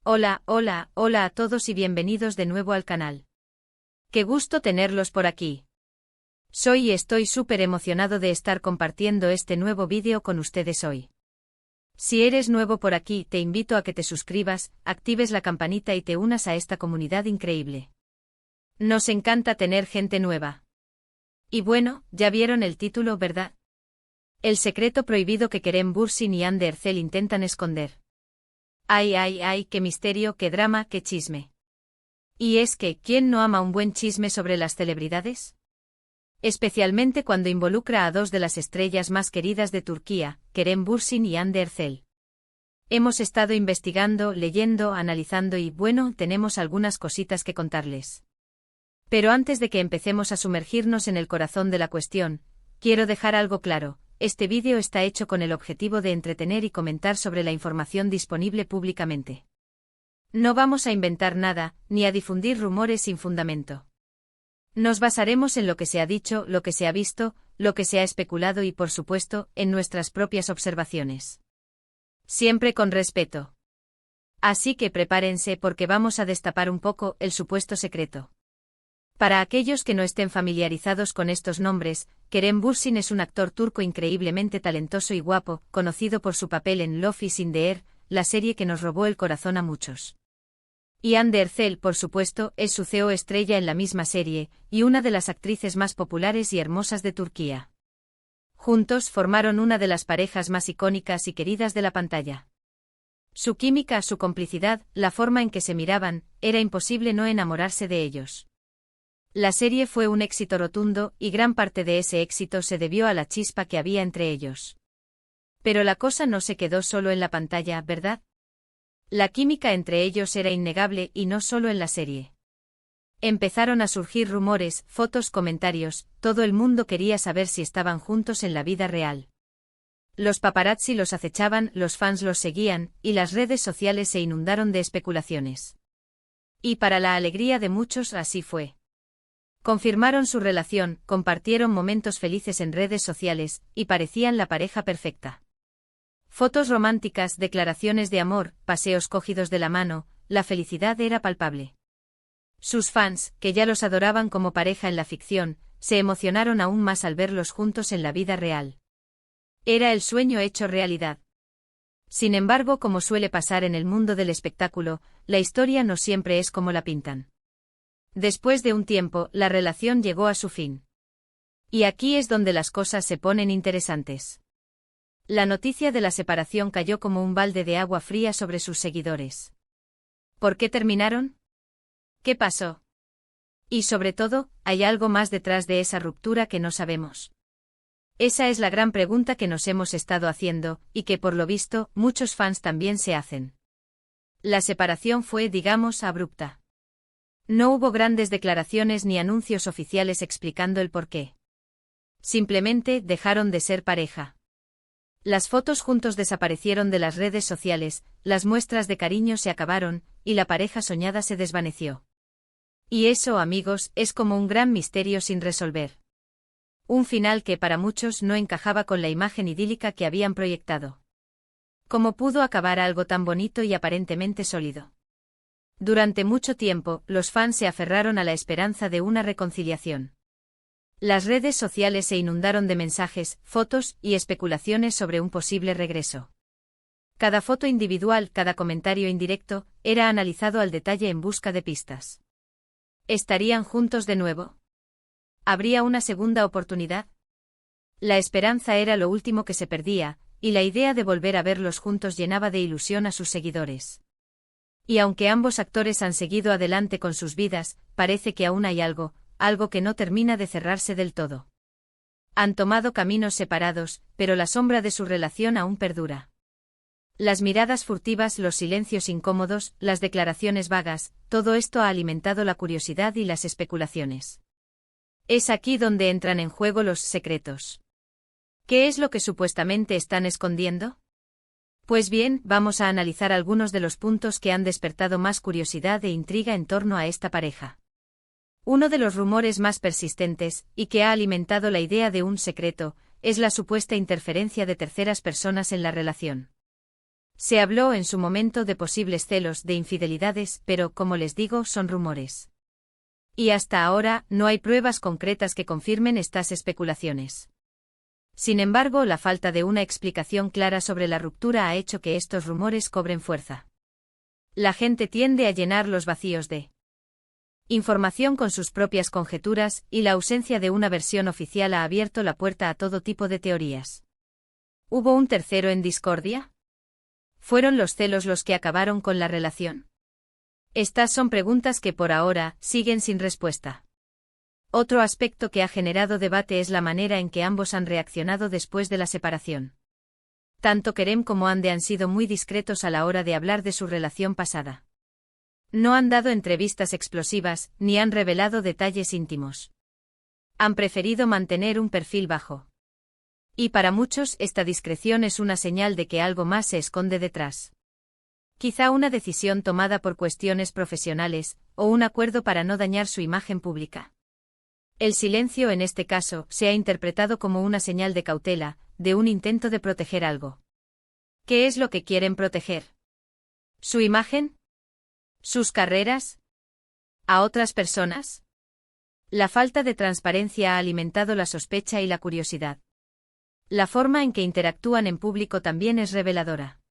Hola, hola, hola a todos y bienvenidos de nuevo al canal. Qué gusto tenerlos por aquí. Soy y estoy súper emocionado de estar compartiendo este nuevo vídeo con ustedes hoy. Si eres nuevo por aquí, te invito a que te suscribas, actives la campanita y te unas a esta comunidad increíble. Nos encanta tener gente nueva. Y bueno, ya vieron el título, ¿verdad? El secreto prohibido que Kerem Bürsin y Hande Erçel intentan esconder. Ay, ay, ay, qué misterio, qué drama, qué chisme. Y es que, ¿quién no ama un buen chisme sobre las celebridades? Especialmente cuando involucra a dos de las estrellas más queridas de Turquía, Kerem Bürsin y Hande Erçel. Hemos estado investigando, leyendo, analizando y, bueno, tenemos algunas cositas que contarles. Pero antes de que empecemos a sumergirnos en el corazón de la cuestión, quiero dejar algo claro. Este vídeo está hecho con el objetivo de entretener y comentar sobre la información disponible públicamente. No vamos a inventar nada, ni a difundir rumores sin fundamento. Nos basaremos en lo que se ha dicho, lo que se ha visto, lo que se ha especulado y, por supuesto, en nuestras propias observaciones. Siempre con respeto. Así que prepárense porque vamos a destapar un poco el supuesto secreto. Para aquellos que no estén familiarizados con estos nombres, Kerem Bürsin es un actor turco increíblemente talentoso y guapo, conocido por su papel en Love is in the Air, la serie que nos robó el corazón a muchos. Y Hande Erçel, por supuesto, es su CEO estrella en la misma serie, y una de las actrices más populares y hermosas de Turquía. Juntos formaron una de las parejas más icónicas y queridas de la pantalla. Su química, su complicidad, la forma en que se miraban, era imposible no enamorarse de ellos. La serie fue un éxito rotundo y gran parte de ese éxito se debió a la chispa que había entre ellos. Pero la cosa no se quedó solo en la pantalla, ¿verdad? La química entre ellos era innegable y no solo en la serie. Empezaron a surgir rumores, fotos, comentarios, todo el mundo quería saber si estaban juntos en la vida real. Los paparazzi los acechaban, los fans los seguían, y las redes sociales se inundaron de especulaciones. Y para la alegría de muchos así fue. Confirmaron su relación, compartieron momentos felices en redes sociales, y parecían la pareja perfecta. Fotos románticas, declaraciones de amor, paseos cogidos de la mano, la felicidad era palpable. Sus fans, que ya los adoraban como pareja en la ficción, se emocionaron aún más al verlos juntos en la vida real. Era el sueño hecho realidad. Sin embargo, como suele pasar en el mundo del espectáculo, la historia no siempre es como la pintan. Después de un tiempo, la relación llegó a su fin. Y aquí es donde las cosas se ponen interesantes. La noticia de la separación cayó como un balde de agua fría sobre sus seguidores. ¿Por qué terminaron? ¿Qué pasó? Y sobre todo, ¿hay algo más detrás de esa ruptura que no sabemos? Esa es la gran pregunta que nos hemos estado haciendo, y que por lo visto, muchos fans también se hacen. La separación fue, digamos, abrupta. No hubo grandes declaraciones ni anuncios oficiales explicando el porqué. Simplemente dejaron de ser pareja. Las fotos juntos desaparecieron de las redes sociales, las muestras de cariño se acabaron, y la pareja soñada se desvaneció. Y eso, amigos, es como un gran misterio sin resolver. Un final que para muchos no encajaba con la imagen idílica que habían proyectado. ¿Cómo pudo acabar algo tan bonito y aparentemente sólido? Durante mucho tiempo, los fans se aferraron a la esperanza de una reconciliación. Las redes sociales se inundaron de mensajes, fotos y especulaciones sobre un posible regreso. Cada foto individual, cada comentario indirecto, era analizado al detalle en busca de pistas. ¿Estarían juntos de nuevo? ¿Habría una segunda oportunidad? La esperanza era lo último que se perdía, y la idea de volver a verlos juntos llenaba de ilusión a sus seguidores. Y aunque ambos actores han seguido adelante con sus vidas, parece que aún hay algo que no termina de cerrarse del todo. Han tomado caminos separados, pero la sombra de su relación aún perdura. Las miradas furtivas, los silencios incómodos, las declaraciones vagas, todo esto ha alimentado la curiosidad y las especulaciones. Es aquí donde entran en juego los secretos. ¿Qué es lo que supuestamente están escondiendo? Pues bien, vamos a analizar algunos de los puntos que han despertado más curiosidad e intriga en torno a esta pareja. Uno de los rumores más persistentes, y que ha alimentado la idea de un secreto, es la supuesta interferencia de terceras personas en la relación. Se habló en su momento de posibles celos, de infidelidades, pero, como les digo, son rumores. Y hasta ahora, no hay pruebas concretas que confirmen estas especulaciones. Sin embargo, la falta de una explicación clara sobre la ruptura ha hecho que estos rumores cobren fuerza. La gente tiende a llenar los vacíos de información con sus propias conjeturas, y la ausencia de una versión oficial ha abierto la puerta a todo tipo de teorías. ¿Hubo un tercero en discordia? ¿Fueron los celos los que acabaron con la relación? Estas son preguntas que por ahora siguen sin respuesta. Otro aspecto que ha generado debate es la manera en que ambos han reaccionado después de la separación. Tanto Kerem como Hande han sido muy discretos a la hora de hablar de su relación pasada. No han dado entrevistas explosivas, ni han revelado detalles íntimos. Han preferido mantener un perfil bajo. Y para muchos, esta discreción es una señal de que algo más se esconde detrás. Quizá una decisión tomada por cuestiones profesionales, o un acuerdo para no dañar su imagen pública. El silencio en este caso se ha interpretado como una señal de cautela, de un intento de proteger algo. ¿Qué es lo que quieren proteger? ¿Su imagen? ¿Sus carreras? ¿A otras personas? La falta de transparencia ha alimentado la sospecha y la curiosidad. La forma en que interactúan en público también es reveladora.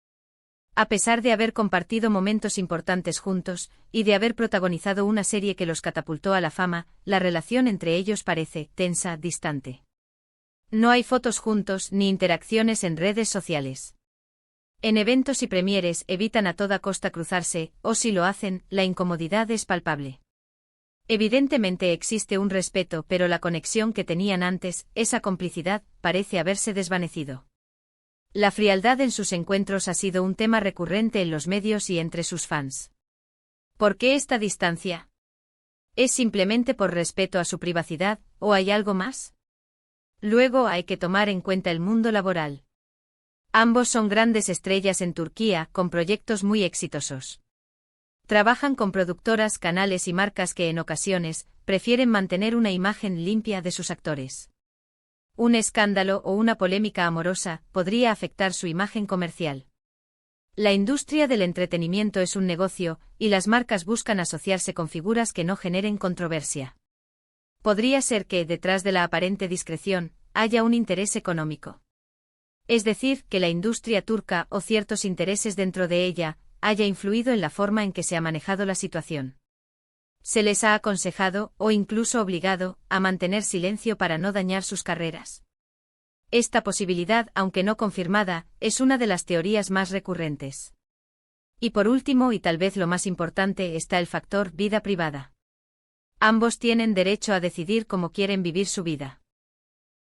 A pesar de haber compartido momentos importantes juntos, y de haber protagonizado una serie que los catapultó a la fama, la relación entre ellos parece tensa, distante. No hay fotos juntos ni interacciones en redes sociales. En eventos y premieres evitan a toda costa cruzarse, o si lo hacen, la incomodidad es palpable. Evidentemente existe un respeto, pero la conexión que tenían antes, esa complicidad, parece haberse desvanecido. La frialdad en sus encuentros ha sido un tema recurrente en los medios y entre sus fans. ¿Por qué esta distancia? ¿Es simplemente por respeto a su privacidad, o hay algo más? Luego hay que tomar en cuenta el mundo laboral. Ambos son grandes estrellas en Turquía, con proyectos muy exitosos. Trabajan con productoras, canales y marcas que en ocasiones prefieren mantener una imagen limpia de sus actores. Un escándalo o una polémica amorosa podría afectar su imagen comercial. La industria del entretenimiento es un negocio, y las marcas buscan asociarse con figuras que no generen controversia. Podría ser que, detrás de la aparente discreción, haya un interés económico. Es decir, que la industria turca o ciertos intereses dentro de ella haya influido en la forma en que se ha manejado la situación. Se les ha aconsejado, o incluso obligado, a mantener silencio para no dañar sus carreras. Esta posibilidad, aunque no confirmada, es una de las teorías más recurrentes. Y por último, y tal vez lo más importante, está el factor vida privada. Ambos tienen derecho a decidir cómo quieren vivir su vida.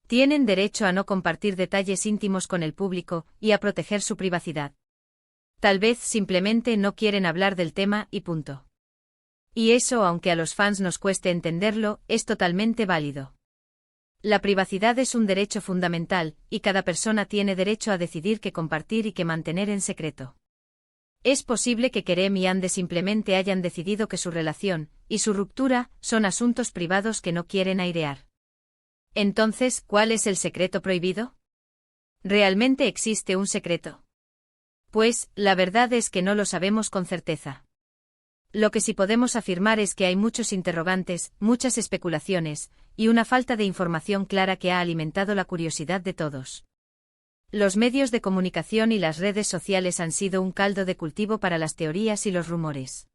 Tienen derecho a no compartir detalles íntimos con el público, y a proteger su privacidad. Tal vez simplemente no quieren hablar del tema y punto. Y eso, aunque a los fans nos cueste entenderlo, es totalmente válido. La privacidad es un derecho fundamental, y cada persona tiene derecho a decidir qué compartir y qué mantener en secreto. Es posible que Kerem y Hande simplemente hayan decidido que su relación y su ruptura son asuntos privados que no quieren airear. Entonces, ¿cuál es el secreto prohibido? ¿Realmente existe un secreto? Pues, la verdad es que no lo sabemos con certeza. Lo que sí podemos afirmar es que hay muchos interrogantes, muchas especulaciones, y una falta de información clara que ha alimentado la curiosidad de todos. Los medios de comunicación y las redes sociales han sido un caldo de cultivo para las teorías y los rumores.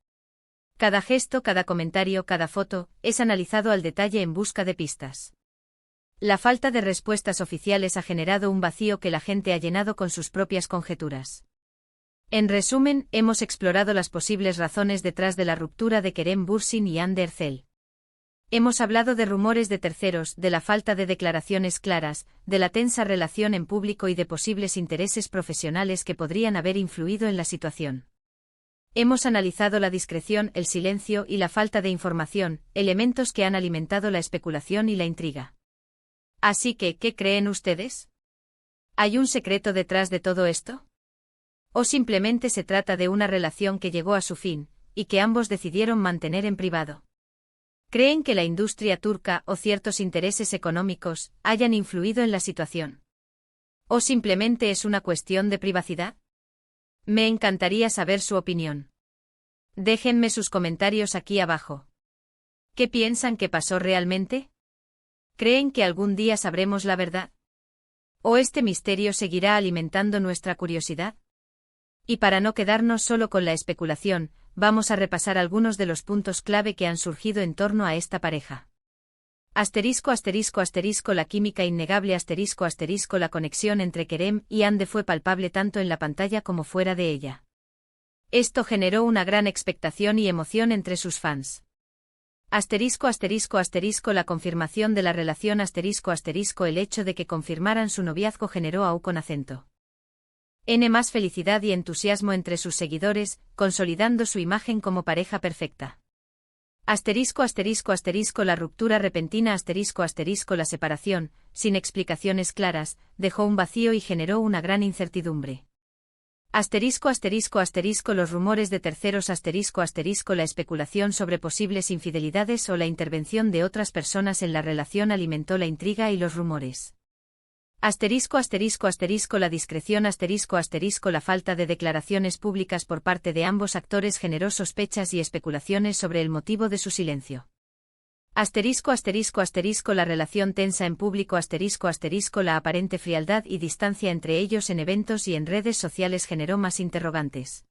Cada gesto, cada comentario, cada foto, es analizado al detalle en busca de pistas. La falta de respuestas oficiales ha generado un vacío que la gente ha llenado con sus propias conjeturas. En resumen, hemos explorado las posibles razones detrás de la ruptura de Kerem Bürsin y Hande Erçel. Hemos hablado de rumores de terceros, de la falta de declaraciones claras, de la tensa relación en público y de posibles intereses profesionales que podrían haber influido en la situación. Hemos analizado la discreción, el silencio y la falta de información, elementos que han alimentado la especulación y la intriga. Así que, ¿qué creen ustedes? ¿Hay un secreto detrás de todo esto? ¿O simplemente se trata de una relación que llegó a su fin, y que ambos decidieron mantener en privado? ¿Creen que la industria turca o ciertos intereses económicos hayan influido en la situación? ¿O simplemente es una cuestión de privacidad? Me encantaría saber su opinión. Déjenme sus comentarios aquí abajo. ¿Qué piensan que pasó realmente? ¿Creen que algún día sabremos la verdad? ¿O este misterio seguirá alimentando nuestra curiosidad? Y para no quedarnos solo con la especulación, vamos a repasar algunos de los puntos clave que han surgido en torno a esta pareja. Asterisco asterisco asterisco la química innegable asterisco asterisco la conexión entre Kerem y Hande fue palpable tanto en la pantalla como fuera de ella. Esto generó una gran expectación y emoción entre sus fans. Asterisco asterisco asterisco la confirmación de la relación asterisco asterisco el hecho de que confirmaran su noviazgo generó aún con acento. N más felicidad y entusiasmo entre sus seguidores, consolidando su imagen como pareja perfecta. Asterisco asterisco asterisco la ruptura repentina asterisco asterisco la separación, sin explicaciones claras, dejó un vacío y generó una gran incertidumbre. Asterisco asterisco asterisco los rumores de terceros asterisco asterisco la especulación sobre posibles infidelidades o la intervención de otras personas en la relación alimentó la intriga y los rumores. Asterisco asterisco asterisco la discreción asterisco asterisco la falta de declaraciones públicas por parte de ambos actores generó sospechas y especulaciones sobre el motivo de su silencio. Asterisco asterisco asterisco la relación tensa en público asterisco asterisco la aparente frialdad y distancia entre ellos en eventos y en redes sociales generó más interrogantes.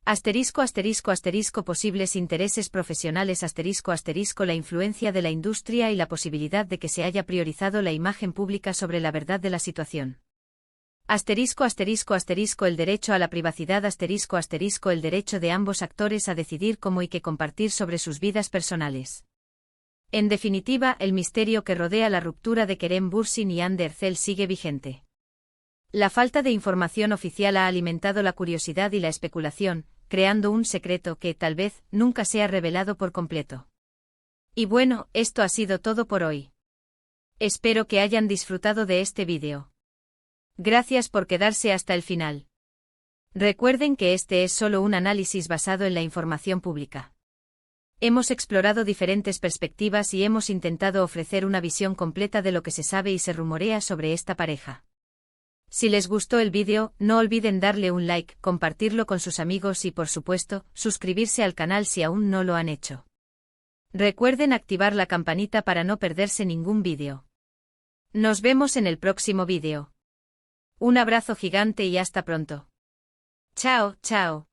Asterisco asterisco asterisco posibles intereses profesionales asterisco asterisco la influencia de la industria y la posibilidad de que se haya priorizado la imagen pública sobre la verdad de la situación. Asterisco asterisco asterisco el derecho a la privacidad asterisco asterisco el derecho de ambos actores a decidir cómo y qué compartir sobre sus vidas personales. En definitiva, el misterio que rodea la ruptura de Kerem Bürsin y Hande Erçel sigue vigente. La falta de información oficial ha alimentado la curiosidad y la especulación, creando un secreto que, tal vez, nunca sea revelado por completo. Y bueno, esto ha sido todo por hoy. Espero que hayan disfrutado de este vídeo. Gracias por quedarse hasta el final. Recuerden que este es solo un análisis basado en la información pública. Hemos explorado diferentes perspectivas y hemos intentado ofrecer una visión completa de lo que se sabe y se rumorea sobre esta pareja. Si les gustó el vídeo, no olviden darle un like, compartirlo con sus amigos y por supuesto, suscribirse al canal si aún no lo han hecho. Recuerden activar la campanita para no perderse ningún vídeo. Nos vemos en el próximo vídeo. Un abrazo gigante y hasta pronto. Chao, chao.